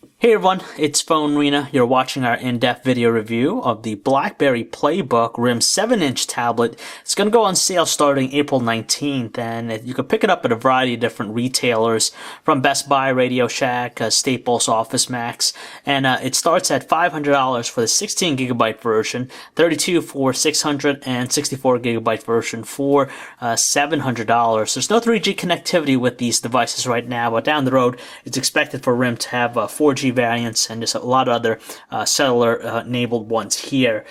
Hey everyone, it's PhoneArena. You're watching our in-depth video review of the BlackBerry PlayBook RIM 7-inch tablet. It's going to go on sale starting April 19th, and you can pick it up at a variety of different retailers, from Best Buy, Radio Shack, Staples, Office Max, and it starts at $500 for the 16GB version, $32 for 600, and 64GB version for $700. There's no 3G connectivity with these devices right now, but down the road, it's expected for RIM to have 4G variants and just a lot of other cellular enabled ones here.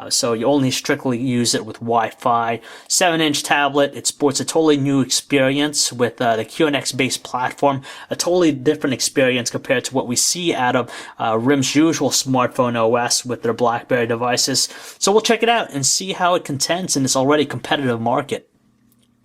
So you only strictly use it with Wi-Fi. 7-inch tablet. It sports a totally new experience with the QNX based platform. A totally different experience compared to what we see out of RIM's usual smartphone OS with their BlackBerry devices. So we'll check it out and see how it contends in this already competitive market.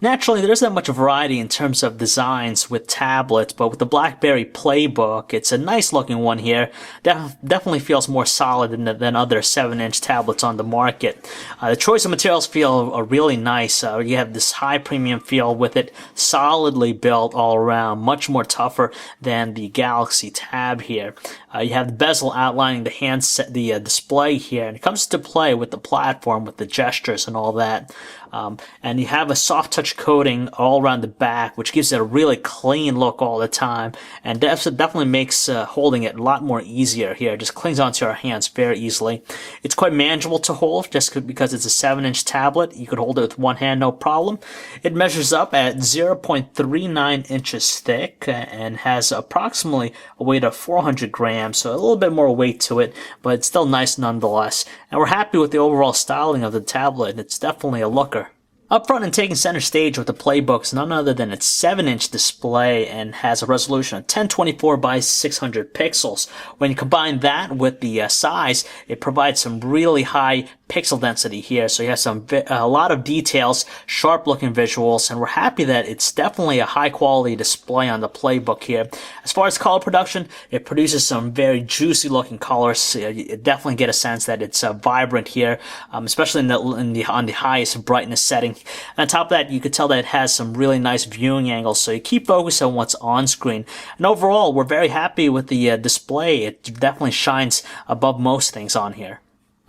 Naturally, there isn't much variety in terms of designs with tablets, but with the BlackBerry PlayBook, it's a nice looking one here. Definitely feels more solid than other 7-inch tablets on the market. The choice of materials feel really nice. You have this high premium feel with it, solidly built all around, much more tougher than the Galaxy Tab here. You have the bezel outlining the display here, and it comes to play with the platform, with the gestures and all that. And you have a soft touch coating all around the back, which gives it a really clean look all the time, and definitely makes holding it a lot more easier here. It just clings onto your hands very easily. It's quite manageable to hold just because it's a 7-inch tablet. You could hold it with one hand, no problem. It measures up at 0.39 inches thick and has approximately a weight of 400 grams, so a little bit more weight to it, but it's still nice nonetheless. And we're happy with the overall styling of the tablet. It's definitely a looker. Up front and taking center stage with the PlayBook's none other than its 7-inch display, and has a resolution of 1024 by 600 pixels. When you combine that with the size, it provides some really high pixel density here, so you have a lot of details, sharp looking visuals, and we're happy that it's definitely a high quality display on the PlayBook here. As far as color production, it produces some very juicy looking colors. You definitely get a sense that it's vibrant here, especially on the highest brightness setting. And on top of that, you could tell that it has some really nice viewing angles, so you keep focused on what's on screen. And overall, we're very happy with the display. It definitely shines above most things on here.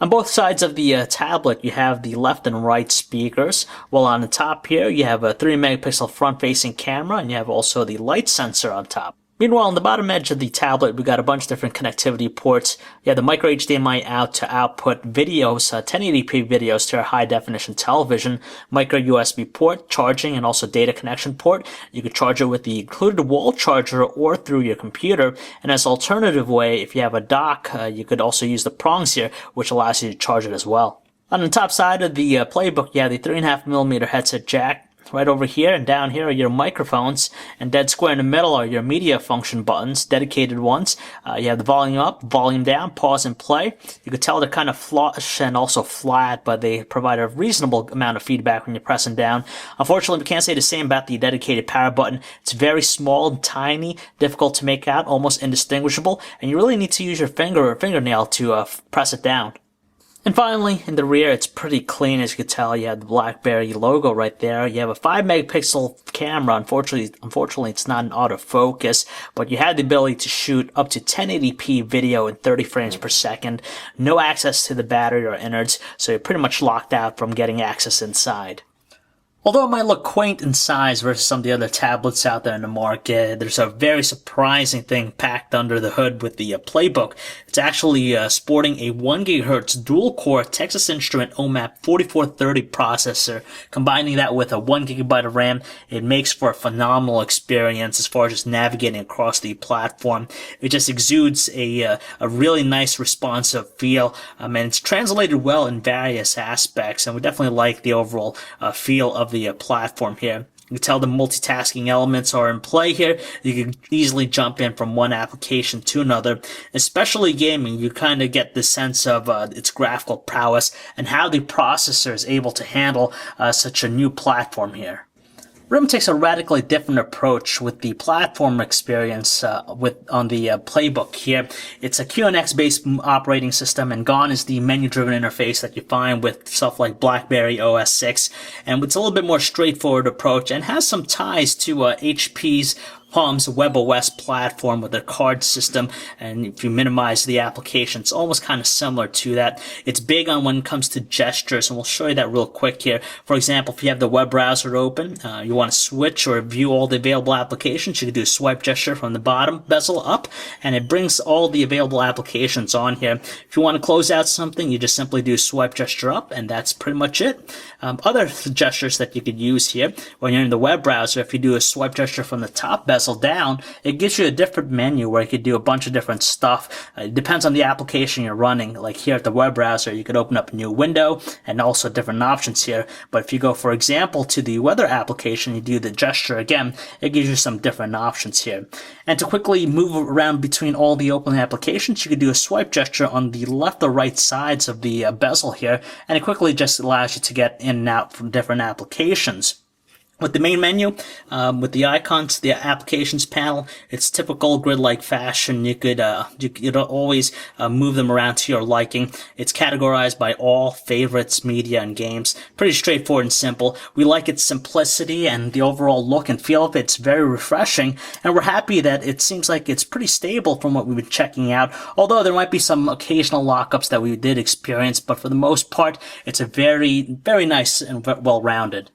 On both sides of the tablet, you have the left and right speakers, while on the top here, you have a 3-megapixel front-facing camera, and you have also the light sensor on top. Meanwhile, on the bottom edge of the tablet, we got a bunch of different connectivity ports. You have the micro HDMI out to output videos, 1080p videos to your high definition television, micro USB port, charging, and also data connection port. You could charge it with the included wall charger or through your computer. And as an alternative way, if you have a dock, you could also use the prongs here, which allows you to charge it as well. On the top side of the PlayBook, you have the 3.5mm headset jack. Right over here, and down here are your microphones, and dead square in the middle are your media function buttons, dedicated ones. You have the volume up, volume down, pause and play. You can tell they're kind of flush and also flat, but they provide a reasonable amount of feedback when you're pressing down. Unfortunately, we can't say the same about the dedicated power button. It's very small and tiny, difficult to make out, almost indistinguishable, and you really need to use your finger or fingernail to press it down. And finally, in the rear, it's pretty clean. As you can tell, you have the BlackBerry logo right there. You have a 5-megapixel camera. Unfortunately, it's not an autofocus, but you have the ability to shoot up to 1080p video in 30 frames per second. No access to the battery or innards, so you're pretty much locked out from getting access inside. Although it might look quaint in size versus some of the other tablets out there in the market, there's a very surprising thing packed under the hood with the PlayBook. It's actually sporting a 1 GHz dual-core Texas Instrument OMAP 4430 processor. Combining that with a 1 GB of RAM, it makes for a phenomenal experience as far as just navigating across the platform. It just exudes a really nice responsive feel, and it's translated well in various aspects, and we definitely like the overall feel of the platform here. You can tell the multitasking elements are in play here. You can easily jump in from one application to another. Especially gaming, you kind of get the sense of its graphical prowess and how the processor is able to handle such a new platform here. RIM takes a radically different approach with the platform experience on the PlayBook here. It's a QNX-based operating system, and gone is the menu-driven interface that you find with stuff like BlackBerry OS 6. And it's a little bit more straightforward approach and has some ties to HP's Palm's WebOS platform with their card system, and if you minimize the application, it's almost kind of similar to that. It's big on when it comes to gestures, and we'll show you that real quick here. For example, if you have the web browser open, you want to switch or view all the available applications, you can do a swipe gesture from the bottom bezel up, and it brings all the available applications on here. If you want to close out something, you just simply do swipe gesture up, and that's pretty much it. Other gestures that you could use here when you're in the web browser, if you do a swipe gesture from the top bezel down, it gives you a different menu where you could do a bunch of different stuff. It depends on the application you're running. Like here at the web browser, you could open up a new window and also different options here. But if you go, for example, to the weather application, you do the gesture again, it gives you some different options here. And to quickly move around between all the open applications, you could do a swipe gesture on the left or right sides of the bezel here, and it quickly just allows you to get in and out from different applications. With the main menu, with the icons, the applications panel, it's typical grid-like fashion. You could always move them around to your liking. It's categorized by all, favorites, media, and games. Pretty straightforward and simple. We like its simplicity and the overall look and feel of it. It's very refreshing, and we're happy that it seems like it's pretty stable from what we've been checking out. Although there might be some occasional lockups that we did experience, but for the most part, it's a very, very nice and well-rounded.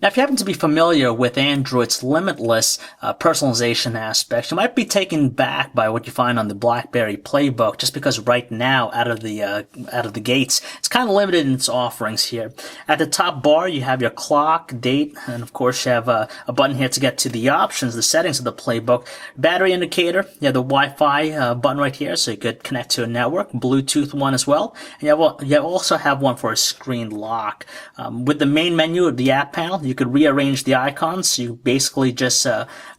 Now, if you happen to be familiar with Android's limitless personalization aspects, you might be taken back by what you find on the BlackBerry PlayBook, just because right now, out of the gates, it's kind of limited in its offerings here. At the top bar, you have your clock, date, and of course, you have a button here to get to the options, the settings of the PlayBook. Battery indicator, you have the Wi-Fi button right here, so you could connect to a network, Bluetooth one as well, and you also have one for a screen lock. With the main menu of the app panel, you could rearrange the icons. You basically just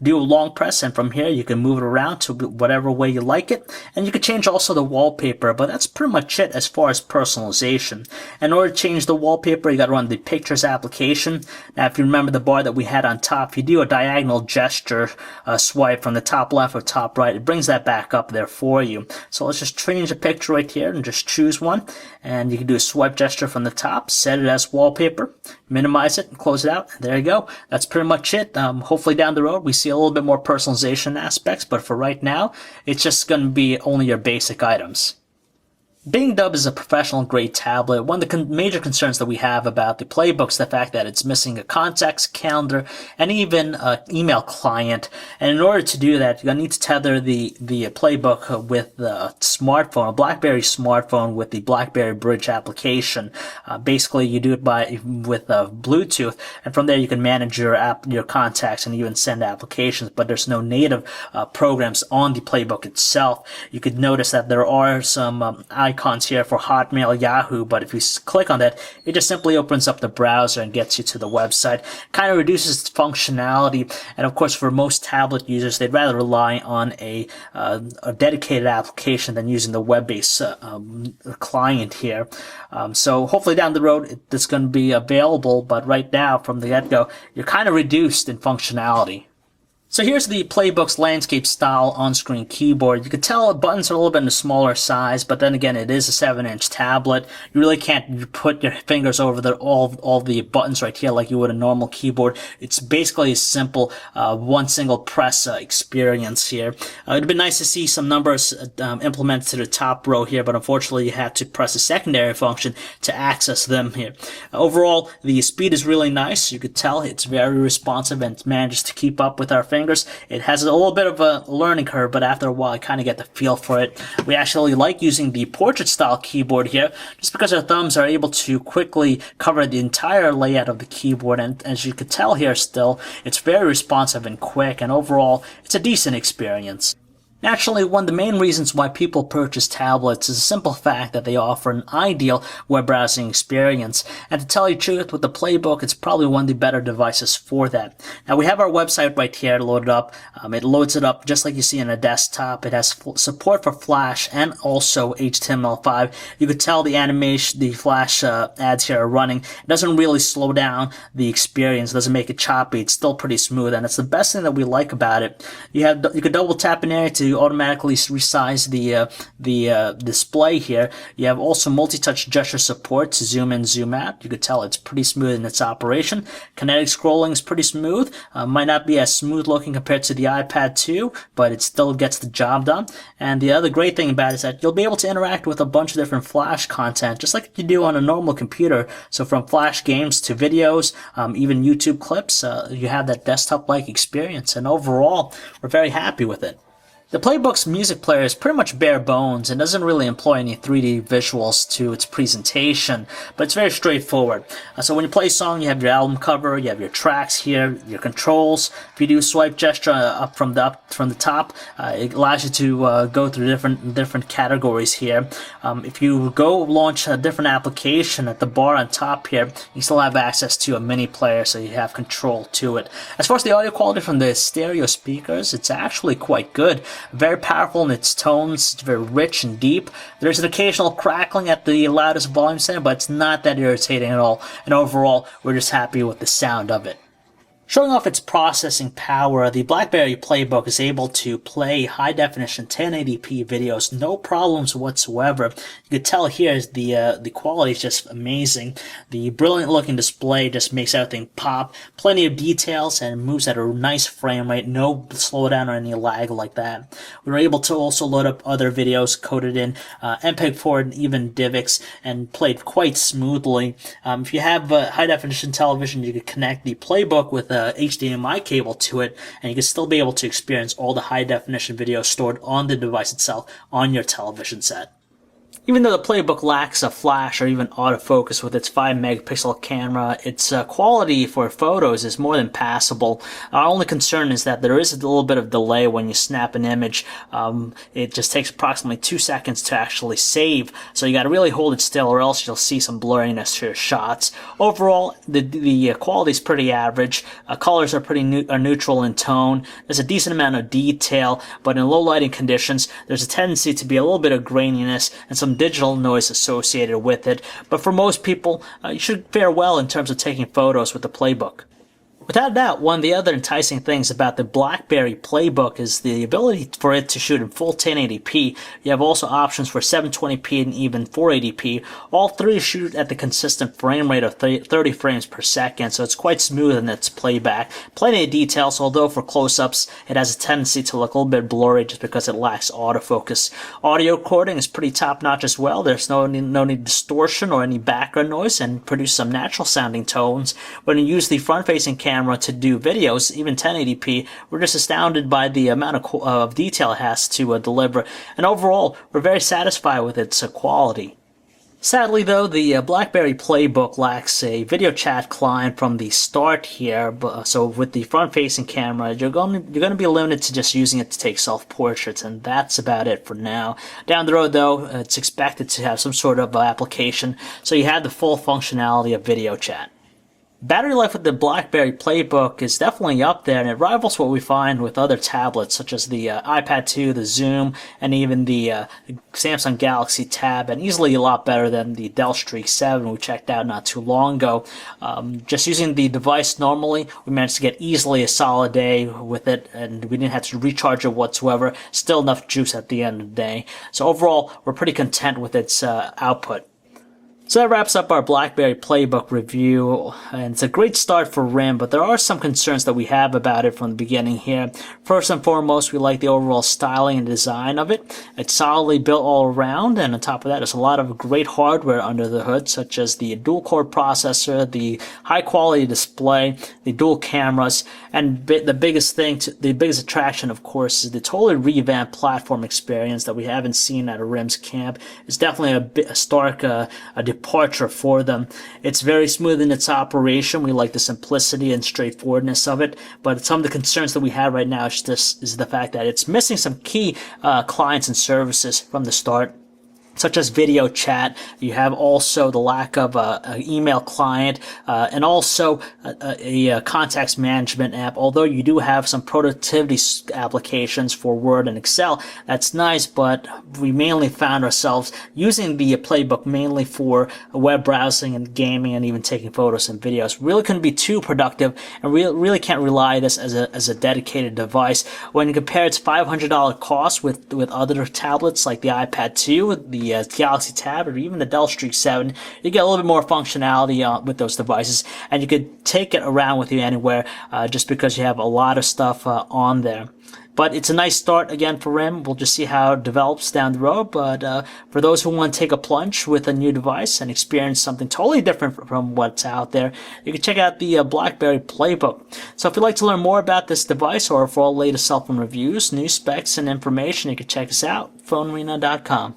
do a long press, and from here you can move it around to whatever way you like it. And you could change also the wallpaper, but that's pretty much it as far as personalization. In order to change the wallpaper, you got to run the Pictures application. Now, if you remember the bar that we had on top, if you do a diagonal gesture swipe from the top left or top right, it brings that back up there for you. So let's just change a picture right here and just choose one. And you can do a swipe gesture from the top, set it as wallpaper, minimize it, and close it out. There you go. That's pretty much it. Hopefully down the road we see a little bit more personalization aspects, but for right now, it's just going to be only your basic items. Being dubbed as a professional-grade tablet, one of the major concerns that we have about the PlayBook is the fact that it's missing a contacts, calendar, and even an email client. And in order to do that, you're going to need to tether the PlayBook with the smartphone, a BlackBerry smartphone with the BlackBerry Bridge application. Basically, you do it with Bluetooth, and from there you can manage your contacts and even send applications. But there's no native programs on the PlayBook itself. You could notice that there are some icons here for Hotmail, Yahoo, but if you click on that, it just simply opens up the browser and gets you to the website. Kind of reduces its functionality, and of course for most tablet users, they'd rather rely on a dedicated application than using the web-based client here. So hopefully down the road it's going to be available, but right now from the get-go, you're kind of reduced in functionality. So here's the PlayBook's landscape style on-screen keyboard. You can tell the buttons are a little bit in a smaller size, but then again, it is a 7-inch tablet. You really can't put your fingers over all the buttons right here like you would a normal keyboard. It's basically a simple one single press experience here. It'd be nice to see some numbers implemented to the top row here, but unfortunately you have to press a secondary function to access them here. Overall, the speed is really nice. You could tell it's very responsive and manages to keep up with our fingers. It has a little bit of a learning curve, but after a while I kind of get the feel for it. We actually like using the portrait style keyboard here just because our thumbs are able to quickly cover the entire layout of the keyboard, and as you can tell here still, it's very responsive and quick, and overall it's a decent experience. Naturally, one of the main reasons why people purchase tablets is the simple fact that they offer an ideal web browsing experience. And to tell you the truth, with the PlayBook, it's probably one of the better devices for that. Now, we have our website right here loaded up. It loads it up just like you see on a desktop. It has support for Flash and also HTML5. You could tell the animation, the Flash ads here are running. It doesn't really slow down the experience. It doesn't make it choppy. It's still pretty smooth, and it's the best thing that we like about it. You could double tap in there to to automatically resize the display here. You have also multi-touch gesture support to zoom in, zoom out. You could tell it's pretty smooth in its operation. Kinetic scrolling is pretty smooth. Might not be as smooth looking compared to the iPad 2, but it still gets the job done. And the other great thing about it is that you'll be able to interact with a bunch of different Flash content, just like you do on a normal computer. So from Flash games to videos, even YouTube clips, you have that desktop-like experience. And overall, we're very happy with it. The PlayBook's music player is pretty much bare bones and doesn't really employ any 3D visuals to its presentation, but it's very straightforward. So when you play a song, you have your album cover, you have your tracks here, your controls. If you do a swipe gesture up from the top, it allows you to go through different categories here. If you go launch a different application at the bar on top here, you still have access to a mini player, so you have control to it. As far as the audio quality from the stereo speakers, it's actually quite good. Very powerful in its tones. It's very rich and deep. There's an occasional crackling at the loudest volume setting, but it's not that irritating at all. And overall, we're just happy with the sound of it. Showing off its processing power, the BlackBerry PlayBook is able to play high-definition 1080p videos, no problems whatsoever. You can tell here the quality is just amazing. The brilliant-looking display just makes everything pop. Plenty of details and moves at a nice frame rate, no slowdown or any lag like that. We were able to also load up other videos coded in MPEG-4 and even DivX and played quite smoothly. If you have high-definition television, you can connect the PlayBook with HDMI cable to it, and you can still be able to experience all the high-definition video stored on the device itself on your television set. Even though the PlayBook lacks a flash or even autofocus with its 5-megapixel camera, its quality for photos is more than passable. Our only concern is that there is a little bit of delay when you snap an image. It just takes approximately 2 seconds to actually save, so you got to really hold it still or else you'll see some blurriness to your shots. Overall, the quality is pretty average. Colors are pretty neutral in tone. There's a decent amount of detail, but in low lighting conditions, there's a tendency to be a little bit of graininess and some digital noise associated with it, but for most people, you should fare well in terms of taking photos with the PlayBook. Without a doubt, one of the other enticing things about the BlackBerry PlayBook is the ability for it to shoot in full 1080p. You have also options for 720p and even 480p. All three shoot at the consistent frame rate of 30 frames per second, so it's quite smooth in its playback. Plenty of details, although for close-ups, it has a tendency to look a little bit blurry just because it lacks autofocus. Audio recording is pretty top-notch as well. There's no need distortion or any background noise, and produce some natural-sounding tones. When you use the front-facing camera to do videos, even 1080p, we're just astounded by the amount of detail it has to deliver, and overall, we're very satisfied with its quality. Sadly, though, the BlackBerry PlayBook lacks a video chat client from the start here, so with the front-facing camera, you're going to be limited to just using it to take self-portraits, and that's about it for now. Down the road, though, it's expected to have some sort of application, so you have the full functionality of video chat. Battery life with the BlackBerry PlayBook is definitely up there, and it rivals what we find with other tablets such as the iPad 2, the Zoom, and even the Samsung Galaxy Tab, and easily a lot better than the Dell Streak 7 we checked out not too long ago. Just using the device normally, we managed to get easily a solid day with it, and we didn't have to recharge it whatsoever. Still enough juice at the end of the day. So overall, we're pretty content with its output. So that wraps up our BlackBerry PlayBook review, and it's a great start for RIM, but there are some concerns that we have about it from the beginning here. First and foremost, we like the overall styling and design of it. It's solidly built all around, and on top of that, there's a lot of great hardware under the hood, such as the dual-core processor, the high-quality display, the dual cameras, and the biggest attraction, of course, is the totally revamped platform experience that we haven't seen at a RIM's camp. It's definitely a stark departure for them. It's very smooth in its operation. We like the simplicity and straightforwardness of it, but some of the concerns that we have right now is the fact that it's missing some key clients and services from the start. such as video chat. You have also the lack of an email client, and also a contacts management app. Although you do have some productivity applications for Word and Excel, that's nice, but we mainly found ourselves using the playbook mainly for web browsing and gaming and even taking photos and videos. Really couldn't be too productive, and really can't rely on this as a dedicated device. When you compare its $500 cost with other tablets like the iPad 2, the Galaxy Tab, or even the Dell Streak 7, you get a little bit more functionality with those devices, and you could take it around with you anywhere just because you have a lot of stuff on there. But it's a nice start again for RIM. We'll just see how it develops down the road. But for those who want to take a plunge with a new device and experience something totally different from what's out there, you can check out the BlackBerry PlayBook. So if you'd like to learn more about this device, or for all latest cell phone reviews, news, specs, and information, you can check us out, PhoneArena.com.